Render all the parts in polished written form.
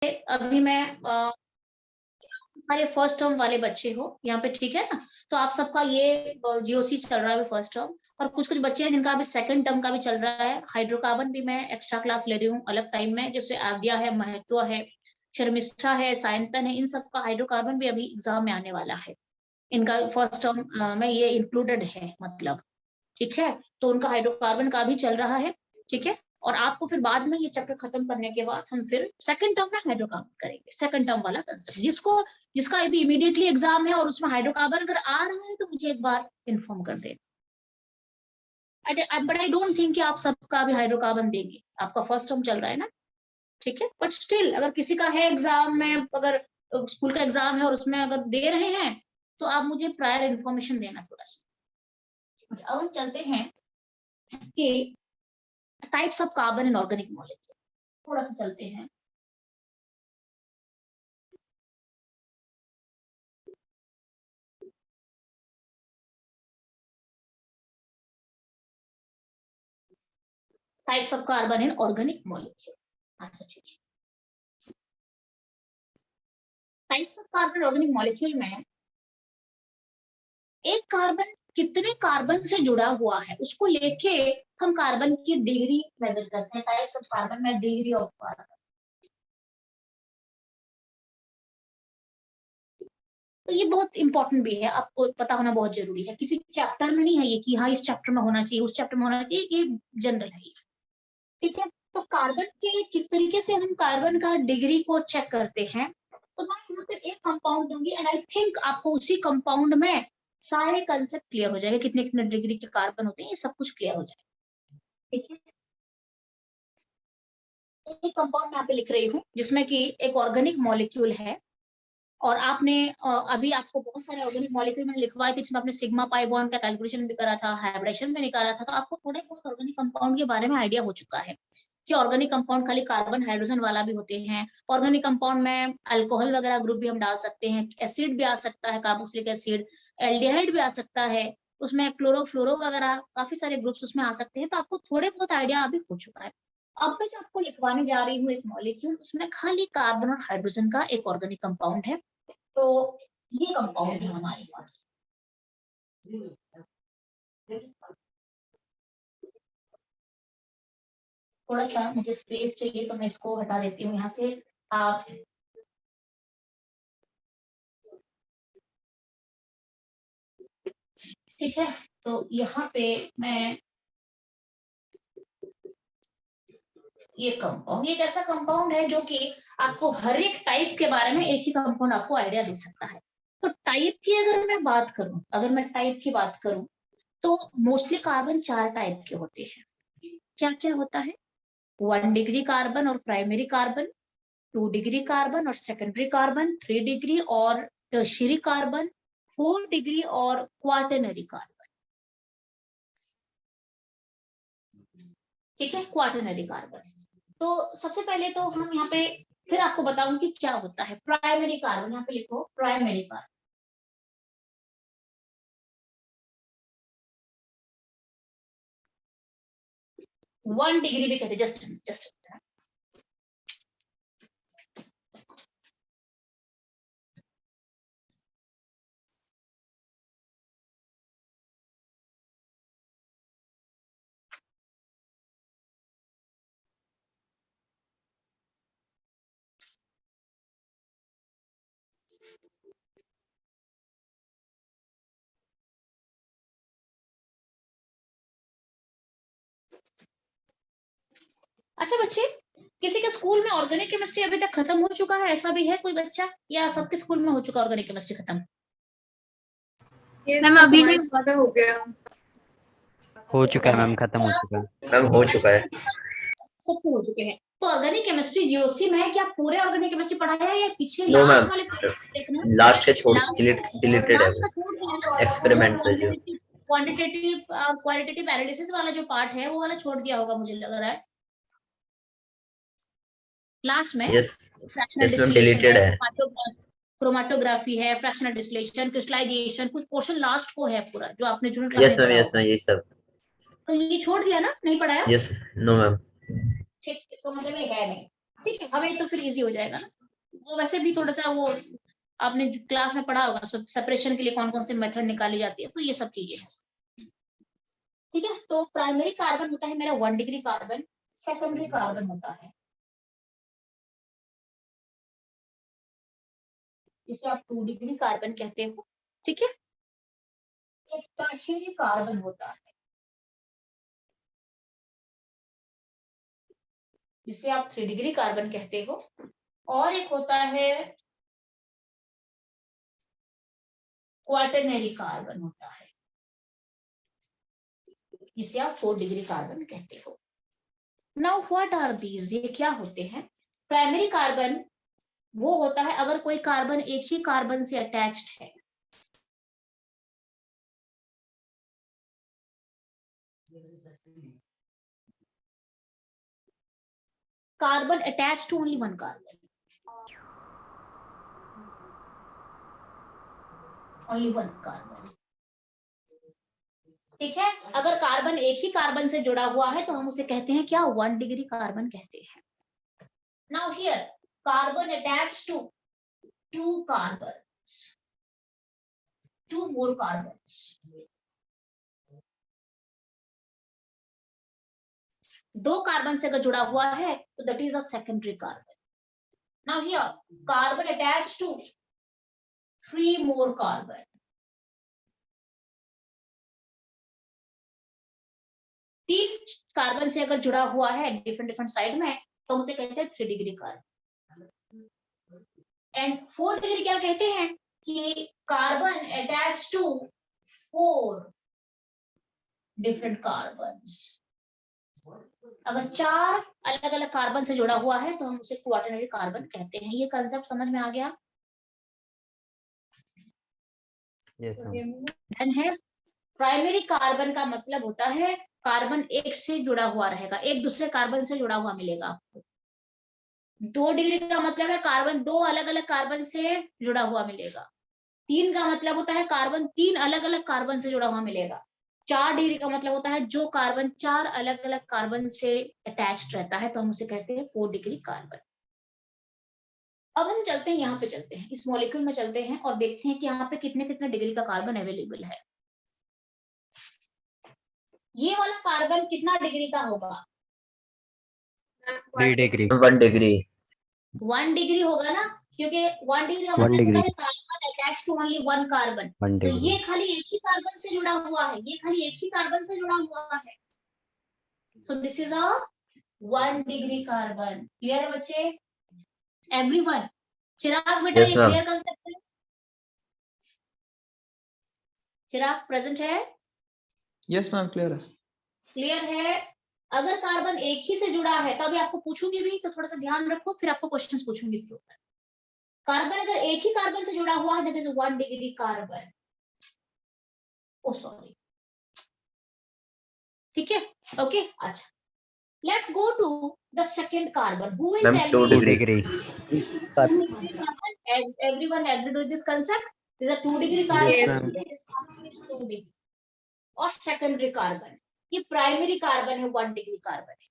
अभी मैं सारे फर्स्ट टर्म वाले बच्चे हो यहाँ पे, ठीक है ना? तो आप सबका ये जीओसी चल रहा है फर्स्ट टर्म, और कुछ कुछ बच्चे हैं जिनका अभी सेकंड टर्म का भी चल रहा है। हाइड्रोकार्बन भी मैं एक्स्ट्रा क्लास ले रही हूँ अलग टाइम में, जैसे आद्या है, महत्व है, शर्मिष्ठा है, सायंतन है, इन सबका हाइड्रोकार्बन भी अभी एग्जाम में आने वाला है। इनका फर्स्ट टर्म में ये इंक्लूडेड है, मतलब ठीक है। तो उनका हाइड्रोकार्बन का भी चल रहा है, ठीक है। और आपको फिर बाद में ये चैप्टर खत्म करने के बाद हम फिर सेकंड टर्म में हाइड्रोकार्बन करेंगे, सेकंड टर्म वाला कंसेप्ट, जिसका अभी इमीडिएटली एग्जाम है और उसमें हाइड्रोकार्बन अगर आ रहा है तो मुझे एक बार इन्फॉर्म कर दें। बट आई डोंट थिंक कि आप सबका अभी हाइड्रोकार्बन देंगे, आपका फर्स्ट टर्म चल रहा है ना, ठीक है। बट स्टिल अगर किसी का है एग्जाम में, अगर स्कूल का एग्जाम है और उसमें अगर दे रहे हैं तो आप मुझे प्रायर इन्फॉर्मेशन देना थोड़ा सा। अब हम चलते हैं कि types of carbon in organic molecule, थोड़ा सा चलते हैं। Types of carbon in organic molecule. अच्छा ठीक है। Types of carbon organic molecule में एक कार्बन कितने कार्बन से जुड़ा हुआ है उसको लेके हम कार्बन की डिग्री मेजर करते हैं। टाइप्स ऑफ कार्बन में डिग्री ऑफ कार्बन, तो ये बहुत इंपॉर्टेंट भी है, आपको पता होना बहुत जरूरी है। किसी चैप्टर में नहीं है ये कि हाँ इस चैप्टर में होना चाहिए, उस चैप्टर में होना चाहिए, ये जनरल है, ठीक है। तो कार्बन के किस तरीके से हम कार्बन का डिग्री को चेक करते हैं, तो मैं यहाँ पे एक कंपाउंड दूंगी एंड आई थिंक आपको उसी कंपाउंड में सारे कंसेप्ट क्लियर हो जाएगा, कितने कितने डिग्री के कार्बन होते हैं, ये सब कुछ क्लियर हो जाएगा, ठीक है। एक कंपाउंड यहाँ पे लिख रही हूँ जिसमें कि एक ऑर्गेनिक मॉलिक्यूल है, और आपने अभी आपको बहुत सारे ऑर्गेनिक मॉलिक्यूल मैंने लिखवाए थे, जिसमें आपने सिग्मा पाई बॉन्ड का कैलकुलेशन भी करा था, हाइब्रिडेशन भी निकाला था, तो आपको थोड़े बहुत ऑर्गेनिक कंपाउंड के बारे में आइडिया हो चुका है कि ऑर्गेनिक कंपाउंड खाली कार्बन हाइड्रोजन वाला भी होते हैं। ऑर्गेनिक कंपाउंड में अल्कोहल वगैरह ग्रुप भी हम डाल सकते हैं, एसिड भी आ सकता है, कार्बोक्सिलिक एसिड, एल्डिहाइड भी आ सकता है, उसमें क्लोरोफ्लोरो वगैरह काफी सारे ग्रुप्स उसमें आ सकते हैं। तो आपको थोड़े बहुत आइडिया अभी हो चुका है। अब मैं जो आपको लिखवाने जा रही हूँ एक मॉलिक्यूल, उसमें खाली कार्बन और हाइड्रोजन का एक ऑर्गेनिक कंपाउंड है। तो ये कंपाउंड है हमारे पास। थोड़ा सा मुझे स्पेस चाहिए तो मैं इसको हटा देती हूँ यहाँ से। आप ठीक है, तो यहाँ पे मैं ये कंपाउंड, ये एक ऐसा कंपाउंड है जो कि आपको हर एक टाइप के बारे में एक ही कंपाउंड आपको आइडिया दे सकता है। तो टाइप की अगर मैं बात करूं, अगर मैं टाइप की बात करूं, तो मोस्टली कार्बन 4 टाइप के होते हैं। क्या क्या होता है? 1 डिग्री कार्बन और प्राइमरी कार्बन, 2 डिग्री कार्बन और सेकेंडरी कार्बन, 3 डिग्री और टर्शियरी कार्बन, 4 डिग्री और क्वार्टरनरी कार्बन, ठीक है, क्वार्टरनरी कार्बन। तो सबसे पहले तो हम यहाँ पे फिर आपको बताऊं कि क्या होता है प्राइमरी कार्बन। यहाँ पे लिखो प्राइमरी कार्बन। 1 डिग्री भी कहते, जस्ट अच्छा बच्चे, किसी के स्कूल में ऑर्गेनिक केमिस्ट्री अभी तक खत्म हो चुका है, ऐसा भी है कोई बच्चा, या सबके स्कूल में हो चुका ऑर्गेनिक केमिस्ट्री खत्म? मैम अभी नहीं हो गया, हो चुका है मैम, खत्म हो चुका है मैम, हो चुका है, सबके हो चुके हैं। तो ऑर्गेनिक केमिस्ट्री जीओसी में क्या पूरे ऑर्गेनिक केमिस्ट्री पढ़ाया है या पिछले नो लास्ट मैम, वाले देखना? लास्ट के छोड़ डिलीटेड है, लास्ट का छोड़ दिया ना, एक्सपेरिमेंट से जो क्वांटिटेटिव क्वालिटेटिव एनालिसिस वाला जो पार्ट है वो वाला छोड़ दिया होगा मुझे लग रहा है लास्ट में। Yes fractional ma'am, distillation deleted है, क्रोमेटोग्राफी है, फ्रैक्शनल डिस्टिलेशन, क्रिस्टलाइजेशन, कुछ पोर्शन लास्ट को है पूरा जो आपने जूनियर क्लास यस में मैम, पढ़ा यस होगा। मैम, यही सब, तो ये छोड़ दिया ना, नहीं पढ़ाया? यस, नो मैम, ठीक, इसका मतलब ये है नहीं, ठीक है, हमें तो फिर इजी हो जाएगा ना। वो वैसे भी थोड़ा सा वो आपने क्लास में पढ़ा होगा, सेपरेशन के लिए कौन कौन से मेथड निकाली जाती है, तो ये सब चीजें हैं। ठीक है, तो प्राइमरी कार्बन होता है मेरा 1 डिग्री कार्बन, सेकेंडरी कार्बन होता है जिसे आप 2 डिग्री कार्बन कहते हो। ठीक है, एक टर्शियरी कार्बन होता है जिसे आप 3 डिग्री कार्बन कहते हो, और एक होता है क्वाटरनरी कार्बन होता है जिसे आप 4 डिग्री कार्बन कहते हो। नाउ व्हाट आर दीज, ये क्या होते हैं? प्राइमरी कार्बन वो होता है अगर कोई कार्बन एक ही कार्बन से अटैच्ड है। Carbon attached to only one carbon, only one carbon. ठीक है, अगर कार्बन एक ही कार्बन से जुड़ा हुआ है तो हम उसे कहते हैं क्या? 1 डिग्री कार्बन कहते हैं। Now here carbon attached to 2 carbons, 2 more carbons, 2 carbon से अगर जुड़ा हुआ है तो that is a secondary carbon. Now here carbon attached to 3 more carbon, 3 carbon से अगर जुड़ा हुआ है डिफरेंट डिफरेंट साइड में तो हम उसे कहते हैं 3 डिग्री कार्बन। एंड 4 डिग्री क्या कहते हैं? कि carbon attach to 4 different carbons. अगर 4 अलग अलग कार्बन से जुड़ा हुआ है तो हम उसे क्वाटरनरी कार्बन कहते हैं। ये कंसेप्ट समझ में आ गया? Yes ma'am. है प्राइमरी कार्बन का मतलब होता है कार्बन एक से जुड़ा हुआ रहेगा, एक दूसरे कार्बन से जुड़ा हुआ मिलेगा आपको। 2 डिग्री का मतलब है कार्बन 2 अलग अलग कार्बन से जुड़ा हुआ मिलेगा। 3 का मतलब होता है कार्बन 3 अलग अलग कार्बन से जुड़ा हुआ मिलेगा। 4 डिग्री का मतलब होता है जो कार्बन 4 अलग अलग कार्बन से अटैच्ड रहता है तो हम उसे कहते हैं 4 डिग्री कार्बन। अब हम चलते हैं, यहाँ पे चलते हैं, इस मॉलिक्यूल में चलते हैं और देखते हैं कि यहाँ पे कितने कितने डिग्री का कार्बन अवेलेबल है। ये वाला कार्बन कितना डिग्री का होगा? 3 डिग्री। 1 डिग्री। 1 डिग्री होगा ना, क्योंकि 1 डिग्री का 1 मतलब डिग्री। होता है carbon attach to only 1 carbon. 1 तो डिग्री। ये खाली एक ही कार्बन से जुड़ा हुआ है, ये खाली एक ही कार्बन से जुड़ा हुआ है। So this is a 1 degree carbon. Clear है बच्चे? एवरीवन? चिराग बेटा Yes, ये ma'am. क्लियर कंसेप्ट है? चिराग प्रेजेंट है? यस मैम क्लियर है। क्लियर है? अगर कार्बन एक ही से जुड़ा है तो अभी आपको पूछूंगी भी, तो थोड़ा सा ध्यान रखो, फिर आपको क्वेश्चंस पूछूंगी इसके ऊपर। कार्बन अगर एक ही कार्बन से जुड़ा हुआ है that is 1 degree carbon. Oh sorry, ठीक है, ओके। अच्छा, let's go to the second carbon. Who will Ma'am, tell 2 me? 2 degree. Degree. 2 degree carbon, everyone agree with this concept? This is a 2 degree carbon, Yes, ma'am. this carbon is 2 degree. और secondary carbon, ये primary carbon है 1 degree carbon है,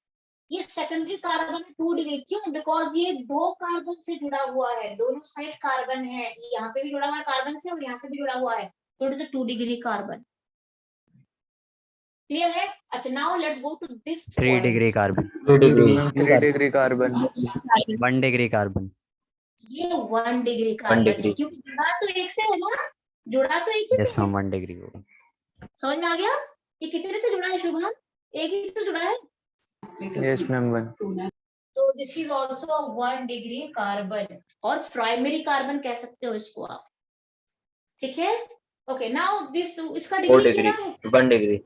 ये secondary carbon है 2 degree. क्यों? Because ये 2 carbon से जुड़ा हुआ है, दोनों साइड कार्बन है, यहाँ पे भी जुड़ा हुआ है कार्बन से और यहाँ से भी जुड़ा हुआ है, तो it is a 2 degree carbon. Clear है? अच्छा, now let's go to this 3 degree carbon. 2 degree. 3 degree carbon. 1 degree carbon. ये 1 डिग्री 1 कार्बन है, degree. क्योंकि जुड़ा तो एक से है ना, जुड़ा तो एक ही यस से है। मैम 1 डिग्री होगा। समझ में आ गया? ये कितने से जुड़ा है शुभम? एक ही से जुड़ा है। Yes ma'am 1। तो this is also 1 degree carbon, और प्राइमरी कार्बन कह सकते हो इसको आप। ठीक है, ओके। नाउ दिस, इसका 4 डिग्री degree. क्या है? 1 degree.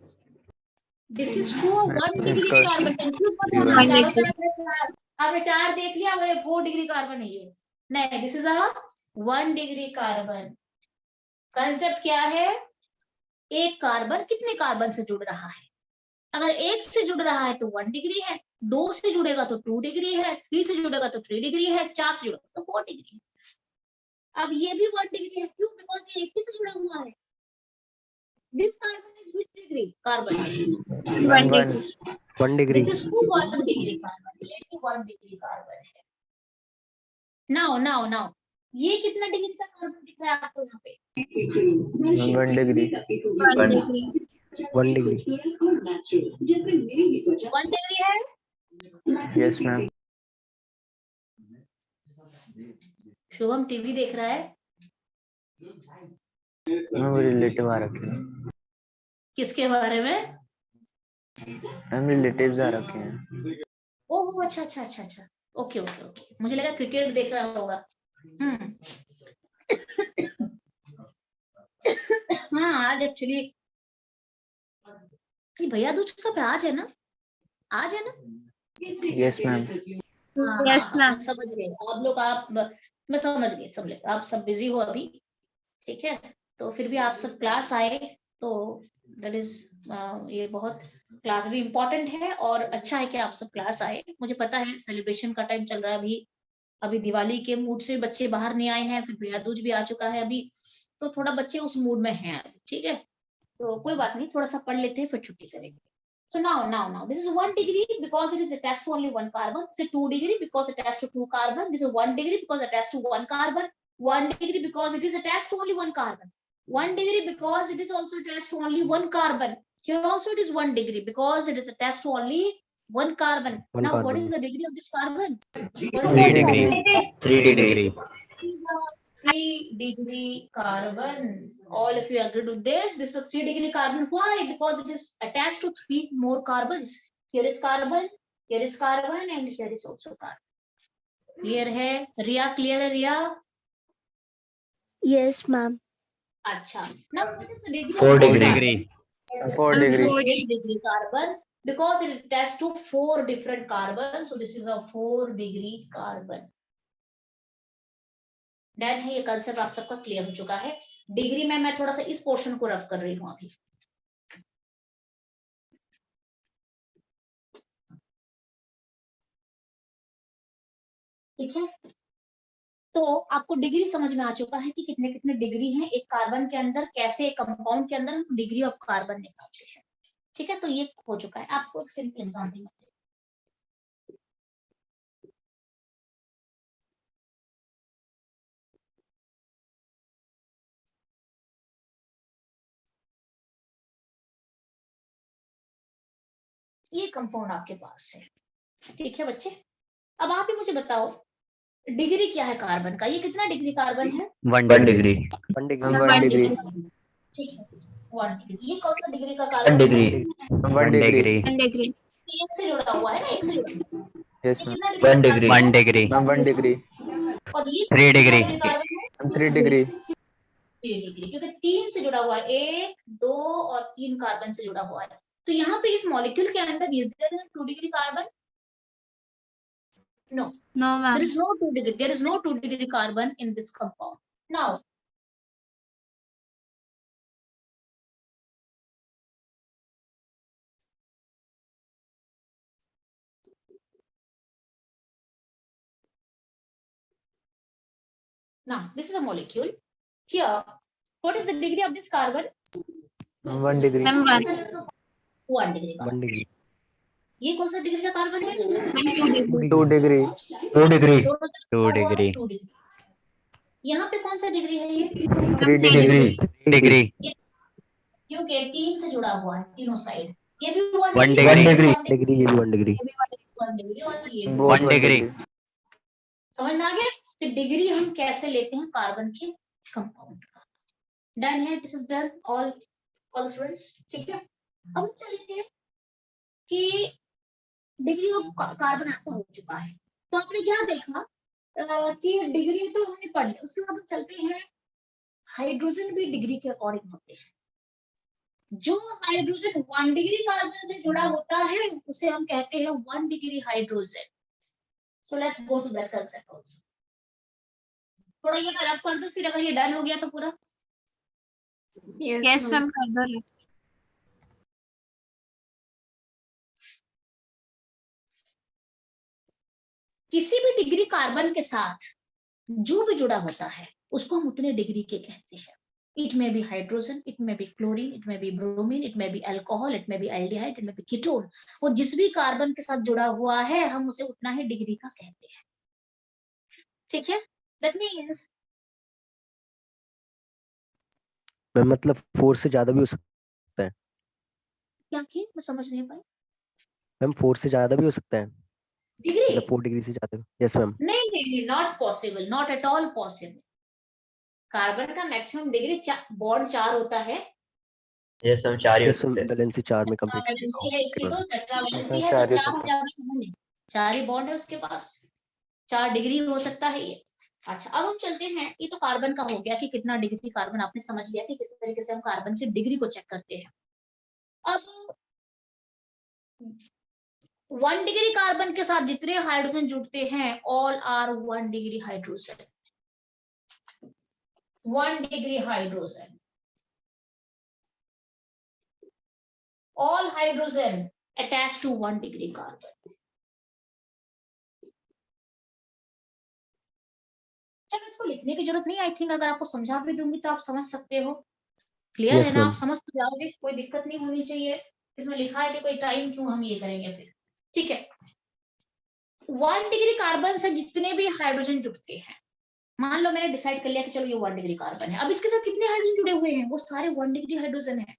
This is to 1 degree इसका कार्बन। कंफ्यूज मत ये होना, one चारों तरफ आपने 4 देख लिया, वो 4 डिग्री कार्बन है ये। नहीं, this is a 1 degree carbon. Concept क्या है? एक कार्बन कितने कार्बन से जुड़ रहा है? अगर एक से जुड़ रहा है तो 1 डिग्री है, 2 से जुड़ेगा तो 2 डिग्री है, 3 से जुड़ेगा तो 3 डिग्री है, 4 से जुड़ेगा तो 4 डिग्री है। अब ये भी 1 डिग्री है, क्यों? बिकॉज ये एक ही से जुड़ा हुआ है। This carbon is which degree carbon? 1 1 degree. This is 1 degree carbon, ये भी 1 डिग्री कार्बन है। नाउ नाउ नाउ ये कितना डिग्री का कार्बन दिख रहा है आपको यहाँ पे? 1 डिग्री 1 डिग्री 1 डिग्री 1 डिग्री है। यस मैम शुभम टीवी देख रहा है। मैम रिलेटिव आ रखे हैं किसके बारे में? मैम रिलेटिव्स आ रखे हैं ओह अच्छा अच्छा अच्छा अच्छा ओके ओके ओके मुझे लगा क्रिकेट देख रहा होगा। हाँ आज एक्चुअली भैया दूज का आज है ना? आज है ना? यस मैम यस मैम समझ गए आप लोग। आप मैं समझ गई सब लोग आप सब बिजी हो अभी। ठीक है तो फिर भी आप सब क्लास आए तो दैट इज ये बहुत क्लास भी इम्पोर्टेंट है और अच्छा है कि आप सब क्लास आए। मुझे पता है सेलिब्रेशन का टाइम चल रहा है अभी दिवाली के मूड से बच्चे बाहर नहीं आए हैं, फिर भैया दूज भी आ चुका है अभी तो थोड़ा बच्चे उस मूड में हैं। ठीक है तो कोई बात नहीं थोड़ा सा पढ़ लेते हैं फिर छुट्टी करेंगे। So now this is 1 degree because it is attached to only 1 carbon. This is 2 degree because it attached to 2 carbon. This is 1 degree because it attached to 1 carbon. 1 degree because it is attached to only 1 carbon. 1 degree because it is also attached to only 1 carbon. Here also it is 1 degree because it is attached to only 1 carbon. Now what is the degree of this carbon? 3 degree 3 degree 3 degree carbon. All of you agreed with this. This is a 3 degree carbon. Why? Because it is attached to 3 more carbons. Here is carbon, and here is also carbon. Clear है? Riya, clear है Riya? Yes, ma'am. अच्छा. Now what is the degree? 4 of this degree. carbon? 4 This is degree a 4 degree carbon because it is attached to 4 different carbons. So this is a 4 degree carbon. Done है ये concept आप सबका clear हो चुका है। Degree में मैं थोड़ा सा इस पोर्शन को रफ कर रही हूँ अभी। ठीक है तो आपको डिग्री समझ में आ चुका है कि कितने कितने डिग्री हैं एक कार्बन के अंदर, कैसे एक कंपाउंड के अंदर हम डिग्री ऑफ कार्बन निकालते हैं। ठीक है तो ये हो चुका है। आपको एक सिंपल एग्जांपल ये कंपाउंड आपके पास है। ठीक है बच्चे अब आप ही मुझे बताओ डिग्री क्या है कार्बन का? ये कितना डिग्री कार्बन है? 1 degree 1 डिग्री ठीक है 1 डिग्री। ये कौन सा डिग्री का 1 कार्बन? degree 1 डिग्री एक से जुड़ा हुआ है ना, एक से जुड़ा। यस ये मैम कितना 1 degree? degree 1 degree ma'am 1 degree और ये 3 डिग्री कार्बन है? मैम 3 डिग्री 3 डिग्री क्योंकि 3 से जुड़ा हुआ है, 1 2 और 3 कार्बन से जुड़ा हुआ है। तो यहाँ पे इस मॉलिक्यूल के अंदर is there 2 degree carbon? No No, there ma'am. is no 2 degree, there is no 2 degree carbon in this compound. Now this is a molecule. Here what is the degree of this carbon? 1 degree Ma'am, 1. 1 degree carbon. 1 degree ये कौन सा degree का carbon है? 2 degree 2 degree दोनों 2 तरफ degree 2 degree. यहाँ पे कौन सा डिग्री है ये? 3 डिग्री 3 डिग्री क्योंकि 3 से जुड़ा हुआ है तीनों साइड। ये भी 1 1 डिग्री, डिग्री 1 degree ये भी 1 डिग्री 1 डिग्री और ये भी। बोथ 1 डिग्री समझ में आ गया कि डिग्री हम कैसे लेते हैं कार्बन के कंपाउंड का। डन है, this is done all students. ठीक है अब हम चलेंगे कि डिग्री ऑफ कार्बन आपका हो चुका है तो आपने क्या देखा कि डिग्री तो हमने पढ़ ली। उसके बाद हम चलते हैं हाइड्रोजन भी डिग्री के अकॉर्डिंग होते हैं। जो हाइड्रोजन 1 डिग्री कार्बन से जुड़ा होता है उसे हम कहते हैं 1 degree hydrogen. So let's go to that concept also. थोड़ा ये मैं रफ कर दूं फिर अगर ये डन हो गया तो पूरा। Yes, ma'am. कर दो। किसी भी डिग्री कार्बन के साथ जो भी जुड़ा होता है उसको हम उतने डिग्री के कहते हैं। It may be hydrogen, it may be chlorine, it may be bromine, it may be alcohol, it may be aldehyde, it may be ketone। वो जिस भी कार्बन के साथ जुड़ा हुआ है हम उसे उतना ही डिग्री का कहते हैं। ठीक है, दैट मीन्स मैम मतलब 4 से ज्यादा भी हो सकता है। क्या कि मैं समझ नहीं पाई। मैम 4 से ज्यादा भी हो सकता है, डिग्री मतलब 4 डिग्री से ज्यादा। Yes ma'am. नहीं, not possible, not at all possible. Carbon का मैक्सिमम डिग्री बॉन्ड 4 होता है। यस मैम 4 ही हो यस मैम सकते हैं। वैलेंसी 4 में कंप्लीट। वैलेंसी है इसकी, तो टेट्रावैलेंसी है, तो 4 ही 4 होता से ज्यादा कौन है? 4 ही बॉन्ड है उसके पास, 4 डिग्री हो सकता है ये। अच्छा, अब हम चलते हैं, ये तो कार्बन का हो गया कि कितना डिग्री कार्बन, आपने समझ लिया कि किस तरीके से हम कार्बन की डिग्री को चेक करते हैं। अब 1 डिग्री कार्बन के साथ जितने हाइड्रोजन जुड़ते हैं, all are 1 degree hydrogen. 1 degree hydrogen, all hydrogen attached to 1 degree carbon। चलो इसको लिखने की जरूरत नहीं, आई थिंक अगर आपको समझा भी दूंगी तो आप समझ सकते हो। क्लियर Yes, है ना, आप ma'am. समझ तो जाओगे, कोई दिक्कत नहीं होनी चाहिए। इसमें लिखा है कि कोई टाइम क्यों हम ये करेंगे फिर। ठीक है, 1 डिग्री कार्बन से जितने भी हाइड्रोजन जुड़ते हैं, मान लो मैंने डिसाइड कर लिया कि चलो ये 1 डिग्री कार्बन है, अब इसके साथ कितने हाइड्रोजन जुड़े हुए हैं? वो सारे 1 डिग्री हाइड्रोजन है।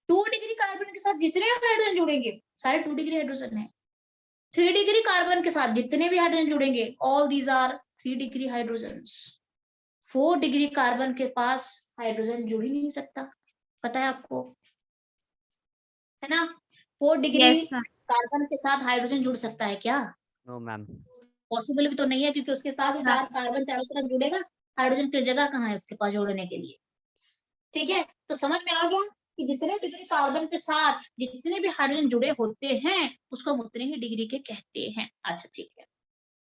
2 डिग्री कार्बन के साथ जितने हाइड्रोजन जुड़ेंगे सारे 2 डिग्री हाइड्रोजन है। 3 डिग्री कार्बन के साथ जितने भी हाइड्रोजन जुड़ेंगे, all these are 3 degree hydrogens. 4 degree carbon के पास हाइड्रोजन जुड़ ही नहीं सकता, पता है आपको, है ना? 4 डिग्री Yes, ma'am. कार्बन के साथ हाइड्रोजन जुड़ सकता है क्या? No ma'am. पॉसिबल भी तो नहीं है, क्योंकि उसके साथ जो 4 कार्बन चारों तरफ जुड़ेगा, हाइड्रोजन की जगह कहाँ है उसके पास जोड़ने के लिए? ठीक है, तो समझ में आ गया कि जितने डिग्री कार्बन के साथ जितने भी हाइड्रोजन जुड़े होते हैं उसको हम उतने ही डिग्री के कहते हैं। अच्छा ठीक है,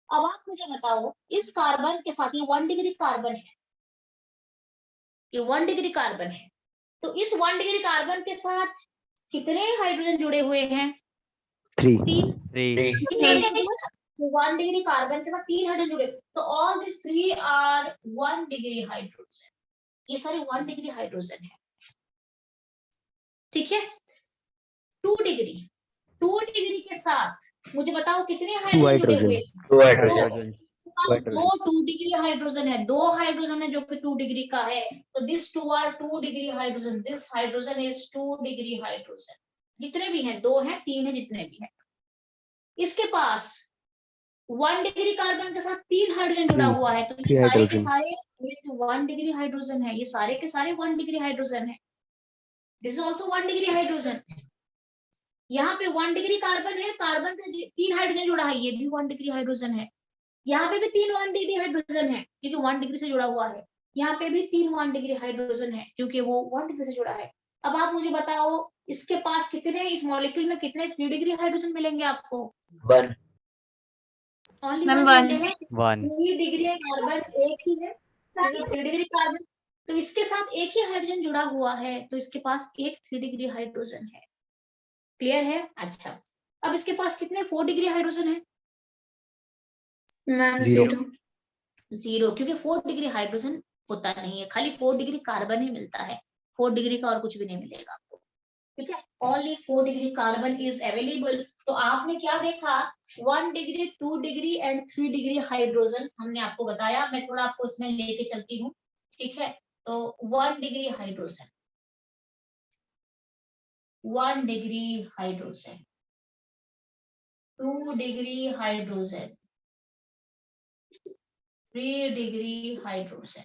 अब आप मुझे बताओ, इस कार्बन के साथ, ये 1 डिग्री कार्बन है, ये 1 डिग्री कार्बन है, तो इस 1 डिग्री कार्बन के साथ कितने हाइड्रोजन जुड़े हुए हैं? 3। 3। 3 तो 1 डिग्री कार्बन के साथ 3 हाइड्रोजन जुड़े, तो all this 3 are 1 degree hydrogen. ये सारे 1 डिग्री हाइड्रोजन है। ठीक है, 2 डिग्री के साथ मुझे बताओ कितने हाइड्रोजन जुड़े हुए हैं? 2 दो। हाइड्रोजन। दो 2 डिग्री हाइड्रोजन है, 2 हाइड्रोजन है जो कि 2 डिग्री का है, तो this 2 are 2 degree hydrogen, this hydrogen is 2 degree hydrogen. जितने भी हैं, 2 है 3 है, जितने भी हैं, इसके पास 1 डिग्री कार्बन के साथ 3 हाइड्रोजन जुड़ा हुआ है, तो ये 3 सारे के हाइड्रोजन। सारे 1 डिग्री हाइड्रोजन है, ये सारे के सारे 1 डिग्री हाइड्रोजन है। This is also 1 degree hydrogen. यहाँ पे 1 डिग्री कार्बन है, कार्बन का 3 हाइड्रोजन जुड़ा है, ये भी 1 डिग्री हाइड्रोजन है। यहाँ पे भी 3 1 डिग्री हाइड्रोजन है क्योंकि 1 डिग्री से जुड़ा हुआ है। यहाँ पे भी 3 1 डिग्री हाइड्रोजन है क्योंकि वो 1 डिग्री से जुड़ा है। अब आप मुझे बताओ, इसके पास कितने, इस मॉलिक्यूल में कितने 3 डिग्री हाइड्रोजन मिलेंगे आपको? 1 ओनली Ma'am, 1 one. मिलेगा। 1 3 डिग्री कार्बन एक ही है, 3 डिग्री कार्बन, तो इसके साथ एक ही हाइड्रोजन जुड़ा हुआ है, तो इसके पास एक 3 डिग्री हाइड्रोजन है। क्लियर है? अच्छा, अब इसके पास कितने 4 डिग्री हाइड्रोजन है? Ma'am, 0। 0. 0, क्योंकि 4 डिग्री हाइड्रोजन होता नहीं है, खाली 4 डिग्री कार्बन ही मिलता है, 4 डिग्री का और कुछ भी नहीं मिलेगा आपको। ठीक है, only 4 degree carbon is available. तो आपने क्या देखा, 1 degree, 2 degree and 3 degree hydrogen हमने आपको बताया। मैं थोड़ा आपको इसमें लेके चलती हूँ। ठीक है, तो 1 degree hydrogen, 1 degree hydrogen, 2 degree hydrogen, 3 degree hydrogen.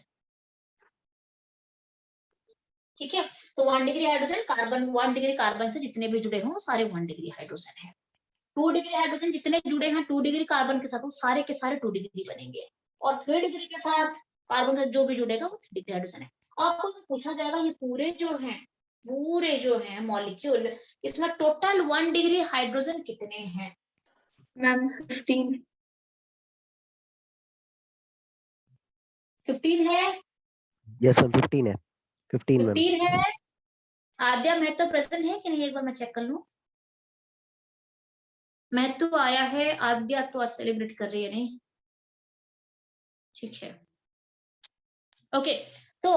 ठीक है, तो 1 degree hydrogen, carbon 1 degree carbon से जितने भी जुड़े हों सारे 1 डिग्री हाइड्रोजन है। 2 डिग्री हाइड्रोजन जितने जुड़े हैं 2 डिग्री कार्बन के साथ, वो सारे के सारे 2 डिग्री बनेंगे। और 3 डिग्री के साथ कार्बन का जो भी जुड़ेगा वो 3 डिग्री हाइड्रोजन है। आपको तो पूछा जाएगा, ये पूरे जो हैं मॉलिक्यूल, इसमें टोटल 1 डिग्री हाइड्रोजन कितने हैं? Ma'am, 15. 15 है। यस मैम 15 है। 15 मैम। 15 है। आद्या महतो प्रेजेंट है कि नहीं, एक बार मैं चेक कर लूं। महतो आया है, आद्या तो आज सेलिब्रेट कर रही है नहीं। ठीक है, ओके, तो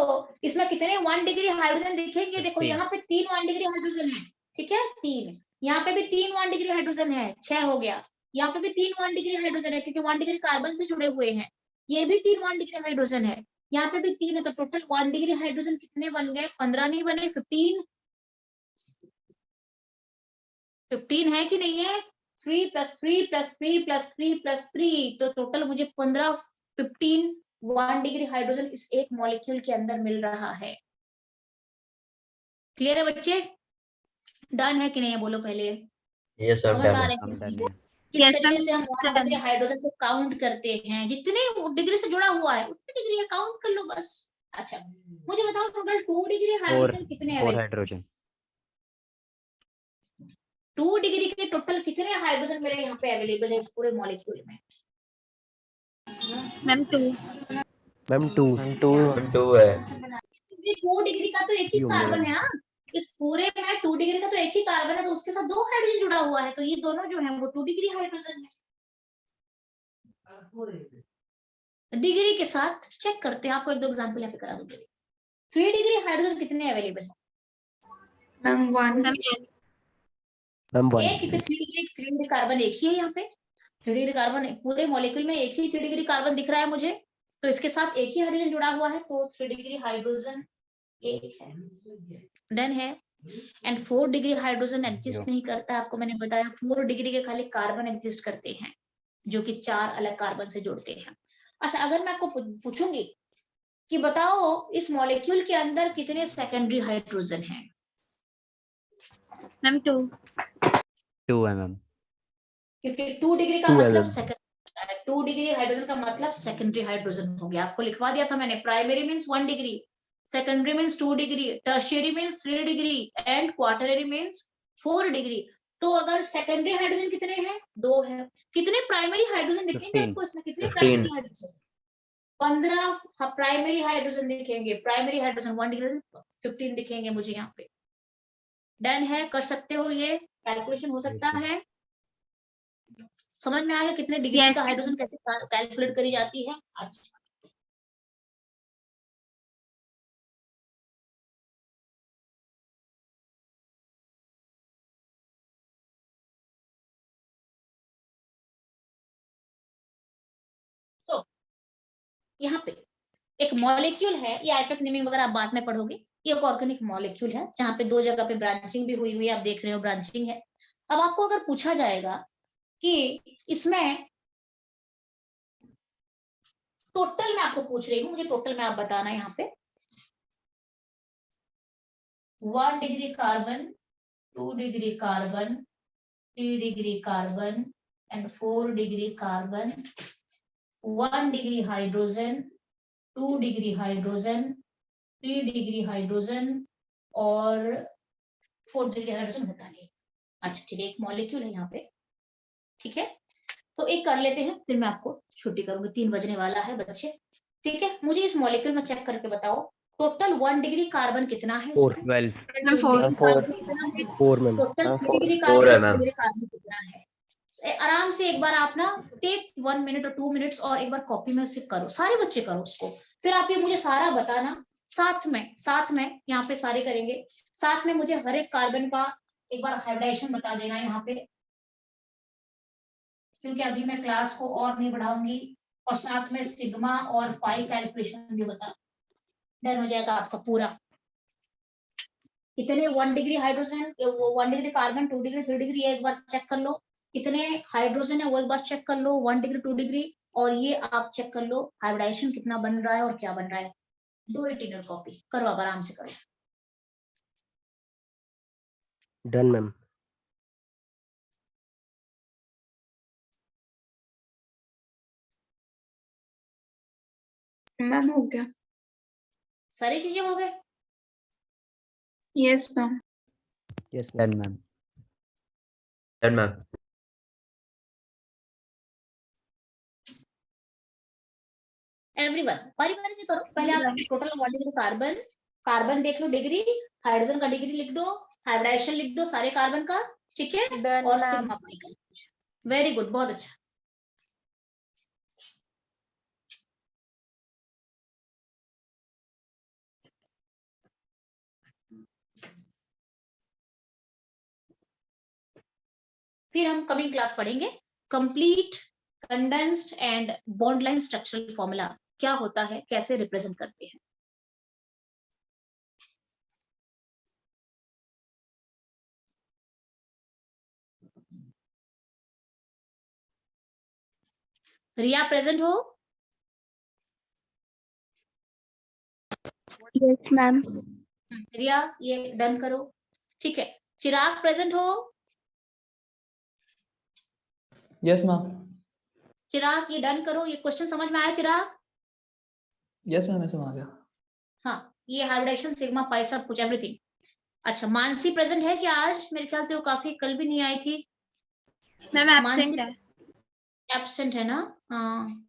इसमें कितने 1 डिग्री हाइड्रोजन दिखेंगे? देखो 15 यहाँ पे 3 1 डिग्री हाइड्रोजन है। ठीक है, 3, यहाँ पे भी 3 1 डिग्री हाइड्रोजन है, 6 हो गया। यहाँ पे भी 3 1 डिग्री हाइड्रोजन है क्योंकि 1 डिग्री कार्बन से जुड़े हुए हैं। ये भी 3 1 डिग्री हाइड्रोजन है, यहाँ पे भी 3 है, तो टोटल 1 डिग्री हाइड्रोजन कितने बन गए? 15 नहीं बने, 15 15 है कि नहीं है? 3 + 3 + 3 + 3 + 3, तो टोटल मुझे 15 15 1 डिग्री हाइड्रोजन इस एक मॉलिक्यूल के अंदर मिल रहा है। क्लियर है बच्चे? डन है कि नहीं है बोलो पहले? यस मैम, समझ में डन आ है। रहा हम है डन कि है। किस Yes, तरीके ma'am. से हम 1 डिग्री हाइड्रोजन को काउंट करते हैं, जितने डिग्री से जुड़ा हुआ है उतनी डिग्री है, काउंट कर लो बस। अच्छा, मुझे बताओ टोटल 2 डिग्री फोर हाइड्रोजन कितने फोर अवेलेबल? हाइड्रोजन। 2 डिग्री के टोटल कितने हाइड्रोजन मेरे यहाँ पे अवेलेबल है इस पूरे मॉलिक्यूल में? Ma'am, 2. मैम 2 मैम 2 मैम 2 है। ये 2 डिग्री का तो एक ही ही होंगे कार्बन मैम। है ना, इस पूरे में 2 डिग्री का तो एक ही कार्बन है, तो उसके साथ 2 हाइड्रोजन जुड़ा हुआ है, तो ये दोनों जो है वो 2 डिग्री हाइड्रोजन है। डिग्री के साथ चेक करते हैं, आपको एक दो एग्जांपल यहाँ पे करा दूंगी। 3 डिग्री हाइड्रोजन कितने अवेलेबल है? Ma'am, 1. मैम 1 एक, क्योंकि 3 डिग्री कार्बन एक ही है यहाँ पे। 3 डिग्री कार्बन पूरे मॉलिक्यूल में एक ही 3 डिग्री कार्बन दिख रहा है मुझे, तो इसके साथ एक ही हाइड्रोजन जुड़ा हुआ है, तो 3 डिग्री हाइड्रोजन एक है। डन है। एंड 4 डिग्री हाइड्रोजन एग्जिस्ट नहीं करता, आपको मैंने बताया 4 डिग्री के खाली कार्बन एग्जिस्ट करते हैं, जो कि 4 अलग कार्बन से जुड़ते हैं। अच्छा, अगर मैं आपको पूछूंगी कि बताओ इस मॉलिक्यूल के अंदर कितने सेकेंडरी हाइड्रोजन हैं? Ma'am, 2. 2 है मैम। क्योंकि 2 डिग्री का 2 है मतलब मैम। 2 डिग्री हाइड्रोजन का मतलब सेकेंडरी हाइड्रोजन हो गया। आपको लिखवा दिया था मैंने, primary means 1 degree, secondary means 2 degree, tertiary means 3 degree and quaternary means 4 degree. तो अगर सेकेंडरी हाइड्रोजन कितने हैं? 2 है। कितने प्राइमरी हाइड्रोजन दिखेंगे 15। आपको इसमें? कितने 15। Primary hydrogen? 15 प्राइमरी हाइड्रोजन दिखेंगे। प्राइमरी हाइड्रोजन 1 डिग्री 15 दिखेंगे मुझे यहाँ पे। डन है, कर सकते हो, ये कैलकुलेशन हो सकता है। समझ में आ गया कितने डिग्री Yes. का हाइड्रोजन कैसे कैलकुलेट करी जाती है? अच्छा, तो यहाँ पे एक मॉलिक्यूल है, ये आइटक नेमिंग वगैरह आप बाद में पढ़ोगे। ये एक ऑर्गेनिक मॉलिक्यूल है जहाँ पे 2 जगह पे ब्रांचिंग भी हुई हुई है, आप देख रहे हो ब्रांचिंग है। अब आपको अगर पूछा जाएगा कि इसमें टोटल, मैं आपको पूछ रही हूँ, मुझे टोटल में आप बताना यहाँ पे 1 degree carbon, 2 degree carbon, 3 degree carbon and 4 degree carbon, 1 degree hydrogen, 2 degree hydrogen, 3 degree hydrogen और 4 डिग्री हाइड्रोजन होता नहीं। अच्छा ठीक है, एक मॉलिक्यूल है यहाँ पे, ठीक है। तो एक कर लेते हैं, फिर मैं आपको छुट्टी करूंगी, 3 बजने वाला है बच्चे, ठीक है। मुझे इस मॉलिक्यूल में चेक करके बताओ टोटल 1 डिग्री कार्बन कितना है? 4 12। Ma'am, 4. मैम 4 कितना है? 4 मैम। टोटल मैम 3 4 डिग्री 4 है कार्बन, मैम। 2 डिग्री कार्बन कितना है? आराम से एक बार आप ना टेक 1 मिनट और 2 मिनट्स और एक बार कॉपी में से करो, सारे बच्चे करो उसको, फिर आप ये मुझे सारा बताना। साथ में यहाँ पे सारे करेंगे, साथ में मुझे हर एक कार्बन का एक बार हाइब्रिडाइजेशन बता देना यहाँ पे, क्योंकि अभी मैं क्लास को और नहीं बढ़ाऊंगी, और साथ में सिग्मा और पाई कैलकुलेशन भी बता। डन हो जाएगा आपका पूरा। कितने 1 degree hydrogen, 1 degree carbon, 2 degree, 3 degree, एक बार चेक कर लो। कितने हाइड्रोजन है वो एक बार चेक कर लो, 1 डिग्री, 2 डिग्री, और ये आप चेक कर लो हाइब्रिडाइजेशन कितना बन रहा है और क्या बन रहा है। दो इट इन कॉपी करो, आप आराम से करो। Done ma'am. Ma'am, हो गया. सारी चीजें हो गए? Yes, ma'am. Yes ma'am. 10 ma'am. Done ma'am. Everyone बारी बारी से करो, पहले आप टोटल 1 डिग्री कार्बन, कार्बन देख लो डिग्री, हाइड्रोजन का डिग्री लिख दो, हाइब्रिडाइजेशन लिख दो सारे कार्बन का, ठीक है, और सिग्मा पाई का। वेरी गुड, बहुत अच्छा। फिर हम कमिंग क्लास पढ़ेंगे complete condensed and bond line structural formula क्या होता है, कैसे रिप्रेजेंट करते हैं? रिया प्रेजेंट हो? Yes, ma'am. रिया ये डन करो, ठीक है। चिराग प्रेजेंट हो? Yes ma'am. चिराग ये डन करो, ये क्वेश्चन समझ में आया चिराग? यस मैम, मैं समझ गया। हाँ, ये हाइब्रिडेशन सिग्मा पाई सब कुछ एवरीथिंग। अच्छा, मानसी प्रेजेंट है क्या आज? मेरे ख्याल से वो काफी कल भी नहीं आई थी। मैम मानसी absent है। एब्सेंट है ना? हाँ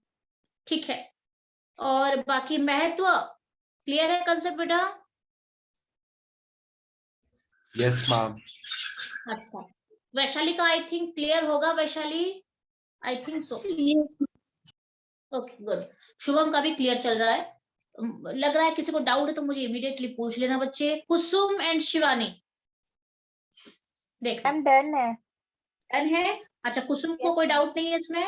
ठीक है। और बाकी महत्व क्लियर है कंसेप्ट बेटा? Yes ma'am. अच्छा, वैशाली का आई थिंक क्लियर होगा। Vaishali I think so. Yes. Okay good. Shubham का भी क्लियर चल रहा है। लग रहा है किसी को डाउट है तो मुझे इमीडिएटली पूछ लेना बच्चे। कुसुम एंड शिवानी देख मैम डन है। डन है। अच्छा, कुसुम को कोई डाउट नहीं है इसमें?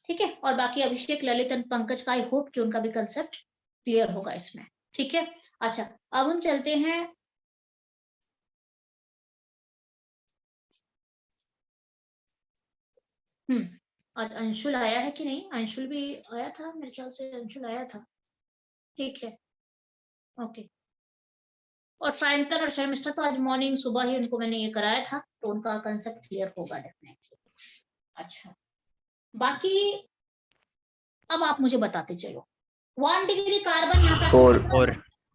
ठीक है। और बाकी अभिषेक, ललित एंड पंकज का आई होप कि उनका भी कंसेप्ट क्लियर होगा इसमें। ठीक है। अच्छा, अब हम चलते हैं और अंशुल आया है कि नहीं? अंशुल भी आया था मेरे ख्याल से, अंशुल आया था। ठीक है ओके। और सायंतन और शर्मिष्ठा तो आज मॉर्निंग सुबह ही उनको मैंने ये कराया था, तो उनका कंसेप्ट क्लियर होगा डेफिनेटली। अच्छा, बाकी अब आप मुझे बताते चलो 1 डिग्री कार्बन यहाँ पे आपको Four. कितना?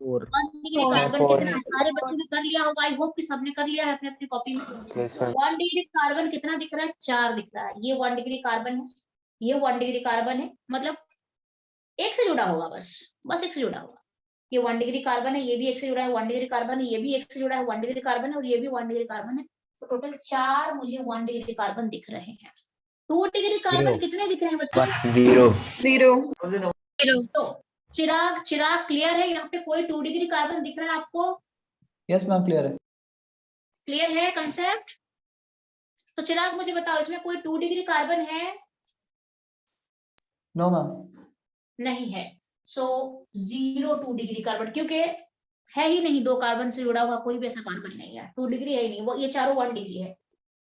और 1 डिग्री कार्बन Four. कितना है? सारे बच्चों ने कर लिया होगा, आई होप कि सबने कर लिया है अपने अपनी कॉपी में। Yes ma'am. 1 डिग्री कार्बन कितना दिख रहा है? 4 दिख रहा है। ये 1 डिग्री कार्बन है, ये 1 डिग्री कार्बन है, मतलब एक से जुड़ा होगा, बस एक से जुड़ा होगा। ये 1 डिग्री कार्बन है, ये भी एक से जुड़ा है। 1 डिग्री कार्बन है, ये भी एक से जुड़ा है। 1 डिग्री कार्बन है और ये भी 1 डिग्री कार्बन है। तो टोटल 4 मुझे 1 डिग्री कार्बन दिख रहे हैं। 2 डिग्री कार्बन कितने दिख रहे हैं बच्चे? 0. 0. तो चिराग क्लियर है? यहाँ पे कोई 2 डिग्री कार्बन दिख रहा है आपको? यस मैम, क्लियर है। क्लियर है कंसेप्ट? तो चिराग मुझे बताओ, इसमें कोई 2 डिग्री कार्बन है? No ma'am. नहीं है। सो 0 2 डिग्री कार्बन, क्योंकि है ही नहीं, 2 कार्बन से जुड़ा हुआ कोई भी ऐसा कार्बन नहीं है। 2 डिग्री है ही नहीं, वो ये चारों 1 डिग्री है।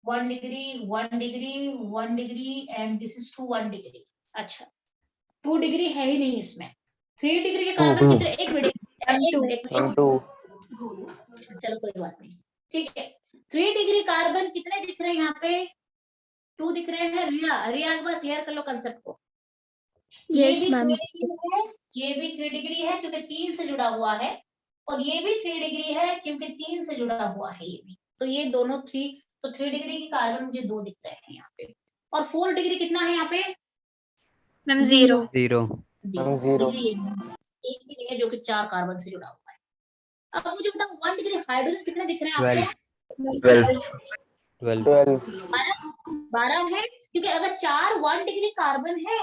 1 degree 1 degree 1 degree and this is 2 1 degree. अच्छा, 2 डिग्री है ही नहीं इसमें। 3 डिग्री के कार्बन कितने? एक मिनट चलो कोई बात नहीं, ठीक है। 3 डिग्री कार्बन कितने दिख रहे हैं यहाँ पे? 2 दिख रहे हैं। रिया एक बार क्लियर कर लो कंसेप्ट को। ये Yes, भी ma'am. 3 डिग्री है, ये भी 3 डिग्री है क्योंकि 3 से जुड़ा हुआ है, और ये भी 3 डिग्री है क्योंकि 3 से जुड़ा हुआ है ये भी। तो ये दोनों 3, तो 3 डिग्री की कार्बन मुझे 2 दिख रहे हैं यहाँ पे। और 4 डिग्री कितना है यहाँ पे? Ma'am 0. 0. Zero. डिग्री एक भी नहीं है जो कि 4 कार्बन से जुड़ा हुआ है। अब मुझे बताओ 1 डिग्री हाइड्रोजन कितने दिख रहे हैं 12. आपको? 12. 12. 12 है, क्योंकि अगर 4 1 डिग्री कार्बन है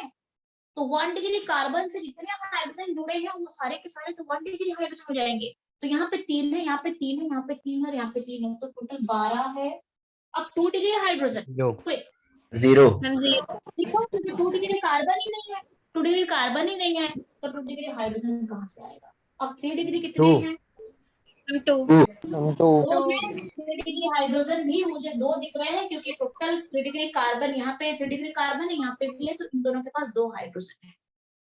तो 1 डिग्री कार्बन से जितने हाइड्रोजन जुड़े हैं वो सारे के सारे तो 1 डिग्री हाइड्रोजन हो जाएंगे। तो यहाँ पे 3 है, यहाँ पे 3 है, यहाँ पे 3 है और यहाँ पे 3 है, तो टोटल 12 है। अब 2 डिग्री हाइड्रोजन 0. 0. Ma'am 0. देखो, क्योंकि 2 डिग्री कार्बन ही नहीं है, 2 डिग्री कार्बन ही नहीं है, तो 2 डिग्री हाइड्रोजन कहाँ से आएगा? अब 3 डिग्री कितने 2. हैं? Ma'am 2. 2. 2 है। 3 डिग्री हाइड्रोजन भी मुझे 2 दिख रहे हैं क्योंकि टोटल 3 डिग्री कार्बन यहाँ पे 3 डिग्री कार्बन है, यहाँ पे भी है, तो इन दोनों के पास 2 हाइड्रोजन है।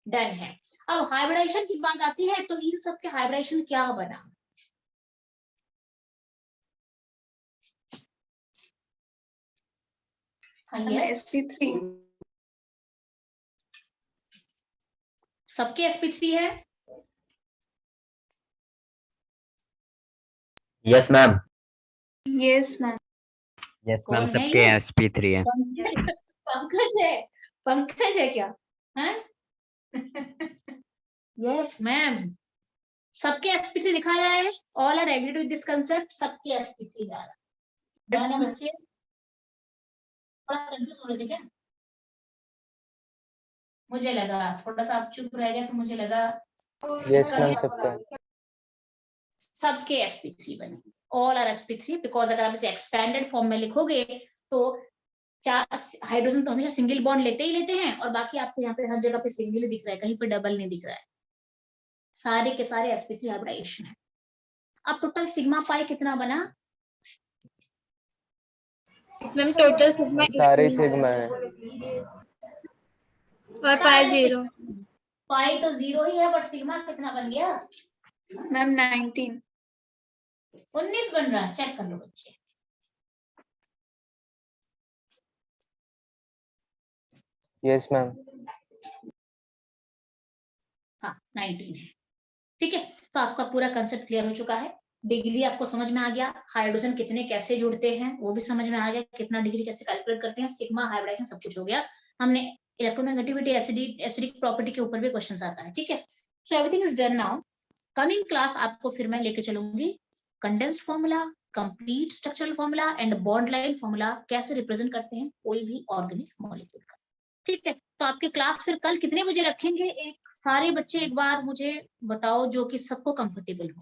डन है। अब हाइब्रिडेशन की बात आती है, तो इन सब के हाइब्रिडेशन क्या बना? yes. sp3. सबके sp3 है? Yes ma'am. Yes, ma'am. Yes कौन मैम, है सबके ये? sp3 है। पंकज है? पंकज है क्या? हैं? यस मैम, सबके sp3 दिखा रहा है। All are agreed with this concept, सबके sp3 जा रहा है। डन है बच्चे? थोड़ा कंफ्यूज हो रहे थे क्या? मुझे लगा थोड़ा सा आप चुप रह गए तो मुझे लगा Yes ma'am, सबका। सबके sp3 बने। ऑल आर sp3 बिकॉज अगर आप इसे एक्सपेंडेड फॉर्म में लिखोगे तो हाइड्रोजन तो हमेशा सिंगल बॉन्ड लेते ही लेते हैं, और बाकी आपको यहाँ पे हर जगह पे सिंगल ही दिख रहा है, कहीं पे डबल नहीं दिख रहा है, सारे के सारे sp3 हाइब्रिडाइजेशन है। अब टोटल सिग्मा पाई कितना बना? मैम टोटल सिग्मा सारे सिग्मा है। और पाई 0। पाई तो 0 ही है, बट सिग्मा कितना बन गया? मैम 19। 19 बन रहा है। चेक कर लो बच्चे। Yes ma'am. हाँ 19 है। ठीक है, तो आपका पूरा कंसेप्ट क्लियर हो चुका है। डिग्री आपको समझ में आ गया, हाइड्रोजन कितने कैसे जुड़ते हैं वो भी समझ में आ गया, कितना डिग्री कैसे कैलकुलेट करते हैं, सिग्मा हाइब्रिडाइजेशन सब कुछ हो गया। हमने इलेक्ट्रोनेगेटिविटी एसिडिक प्रॉपर्टी के ऊपर भी क्वेश्चन आता है। ठीक है, so everything is done now. Coming class आपको फिर मैं लेके चलूंगी condensed formula, complete structural formula and bond line formula कैसे रिप्रेजेंट करते हैं कोई भी ऑर्गेनिक मॉलिक्यूल का। ठीक है, तो आपकी क्लास फिर कल कितने बजे रखेंगे? एक सारे बच्चे एक बार मुझे बताओ जो कि सबको कंफर्टेबल हो।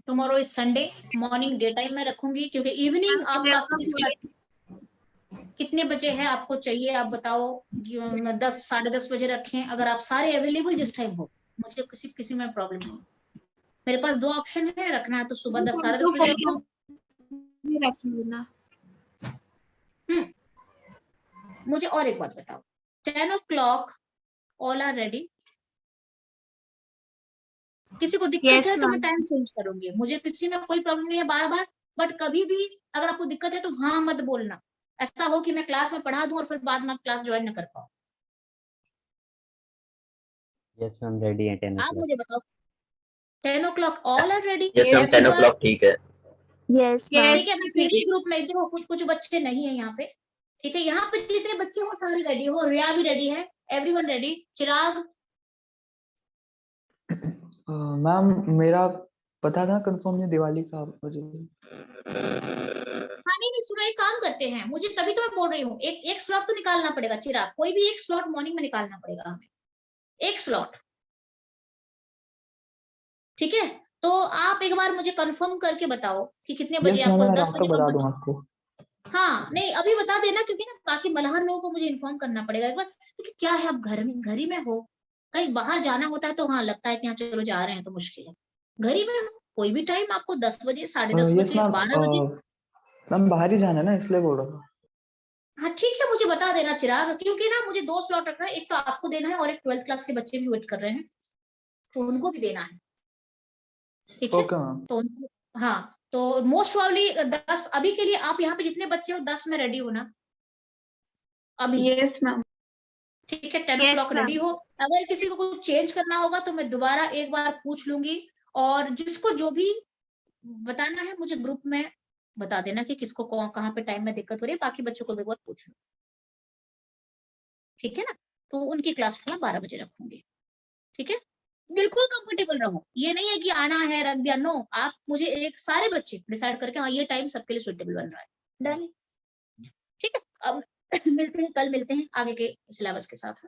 Tomorrow is Sunday, morning day time में रखूंगी क्योंकि इवनिंग आप काफी कितने बजे है आपको चाहिए आप बताओ। 10 साढ़े 10 बजे रखें, अगर आप सारे अवेलेबल जिस टाइम हो, मुझे किसी में प्रॉब्लम नहीं। मेरे पास 2 ऑप्शन है, रखना है तो सुबह 10 साढ़े 10 बजे रखूं। मुझे और एक बात बताओ, 10 o'clock ऑल आर रेडी? किसी को दिक्कत है तो मैं टाइम चेंज करूंगी, मुझे किसी में कोई प्रॉब्लम नहीं है बार बार, बट कभी भी अगर आपको दिक्कत है तो हाँ मत बोलना, ऐसा हो कि मैं क्लास में पढ़ा दूं और फिर बाद में आप क्लास ज्वाइन न कर पाओ। यस मैम रेडी है 10 आप o'clock। मुझे बताओ 10 o'clock all are ready? Yes ma'am 10 o'clock ठीक है। यस ठीक है, मैं पीडी ग्रुप में देखो कुछ बच्चे नहीं है यहाँ पे। ठीक है, यहाँ पे जितने बच्चे हो सारे रेडी हो, रिया भी रेडी है, एवरीवन रेडी। चिराग? मैम मेरा पता था कंफर्म है दिवाली का वजह से। हाँ नहीं सुनो, एक काम करते हैं, मुझे तभी तो मैं बोल रही हूँ, एक स्लॉट तो निकालना पड़ेगा चिराग, कोई भी एक स्लॉट मॉर्निंग में निकालना पड़ेगा हमें, एक स्लॉट। ठीक है, तो आप एक बार मुझे कंफर्म करके बताओ कि कितने बजे यस मैम आपको मैं 10 रात को बजे बता दूंगा आपको। हाँ नहीं अभी बता देना, क्योंकि ना बाकी मल्हार लोगों को मुझे इन्फॉर्म करना पड़ेगा एक बार, क्योंकि क्या है अब घर ही में हो, कहीं बाहर जाना होता है तो हाँ लगता है कि हाँ चलो जा रहे हैं तो मुश्किल है, घर ही में हो कोई भी टाइम आपको 10 बजे साढ़े 10 यस बजे मैम 12 बजे। मैम बाहर ही जाना है ना इसलिए बोल रहा था। हाँ ठीक है, मुझे बता देना चिराग, क्योंकि ना मुझे 2 स्लॉट रखना है, एक तो आपको देना है और एक 12th क्लास के बच्चे भी वेट कर रहे हैं तो उनको भी देना है। ठीक है, ओके मैम। तो हाँ तो मोस्ट प्रॉब्ली 10 अभी के लिए आप यहाँ पे जितने बच्चे हो 10 में रेडी हो ना अभी? Yes ma'am. ठीक है, 10 Yes, o'clock रेडी हो। अगर किसी को कुछ चेंज करना होगा तो मैं दोबारा एक बार पूछ लूंगी, और जिसको जो भी बताना है मुझे ग्रुप में बता देना कि किसको कहाँ पे टाइम में दिक्कत हो रही है, बाकी बच्चों को एक बार पूछ लो। ठीक है ना, तो उनकी क्लास 12 बजे रखूंगी। ठीक है, बिल्कुल कंफर्टेबल रहो, ये नहीं है कि आना है रख दिया, नो, आप मुझे एक सारे बच्चे डिसाइड करके हाँ ये टाइम सबके लिए सुटेबल बन रहा है, डन। ठीक है, अब मिलते हैं कल, मिलते हैं आगे के सिलेबस के साथ।